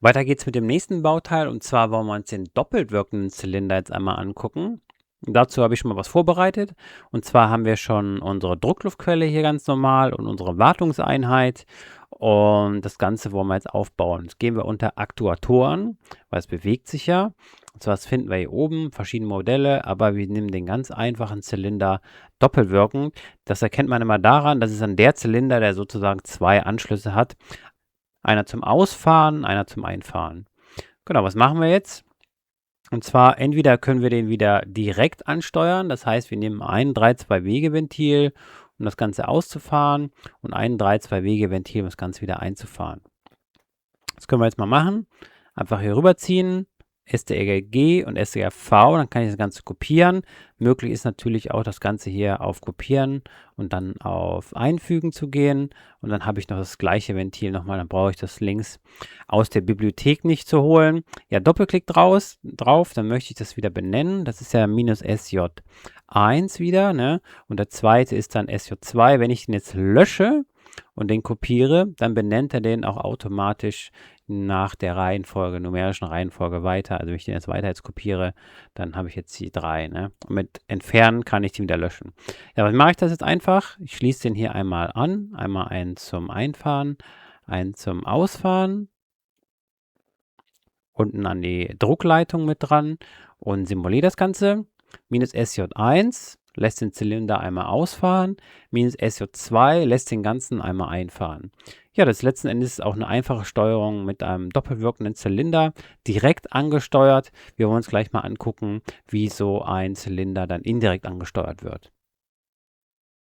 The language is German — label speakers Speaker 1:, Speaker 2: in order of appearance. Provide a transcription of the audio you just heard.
Speaker 1: Weiter geht's mit dem nächsten Bauteil und zwar wollen wir uns den doppelt wirkenden Zylinder jetzt einmal angucken. Dazu habe ich schon mal was vorbereitet und zwar haben wir schon unsere Druckluftquelle hier ganz normal und unsere Wartungseinheit und das Ganze wollen wir jetzt aufbauen. Jetzt gehen wir unter Aktuatoren, weil es bewegt sich ja. Und zwar das finden wir hier oben, verschiedene Modelle, aber wir nehmen den ganz einfachen Zylinder doppelwirkend. Das erkennt man immer daran, das ist dann der Zylinder, der sozusagen zwei Anschlüsse hat. Einer zum Ausfahren, einer zum Einfahren. Genau, was machen wir jetzt? Und zwar entweder können wir den wieder direkt ansteuern, das heißt, wir nehmen ein 3-2-Wege-Ventil, um das Ganze auszufahren und ein 3-2-Wege-Ventil, um das Ganze wieder einzufahren. Das können wir jetzt mal machen. Einfach hier rüberziehen, STRG und STRV, dann kann ich das Ganze kopieren. Möglich ist natürlich auch das Ganze hier auf Kopieren und dann auf Einfügen zu gehen. Und dann habe ich noch das gleiche Ventil nochmal, dann brauche ich das links aus der Bibliothek nicht zu holen. Ja, Doppelklick drauf, dann möchte ich das wieder benennen. Das ist ja -SJ1 wieder, ne? Und der zweite ist dann SJ2. Wenn ich den jetzt lösche und den kopiere, dann benennt er den auch automatisch nach der Reihenfolge, numerischen Reihenfolge weiter. Also wenn ich den jetzt weiter kopiere, dann habe ich jetzt die 3. Ne? Und mit Entfernen kann ich den wieder löschen. Ja, was mache ich das jetzt einfach? Ich schließe den hier einmal an. Einmal einen zum Einfahren, einen zum Ausfahren. Unten an die Druckleitung mit dran und simuliere das Ganze. -SJ1 lässt den Zylinder einmal ausfahren, -SJ2 lässt den ganzen einmal einfahren. Ja, das letzten Endes ist auch eine einfache Steuerung mit einem doppelwirkenden Zylinder, direkt angesteuert. Wir wollen uns gleich mal angucken, wie so ein Zylinder dann indirekt angesteuert wird.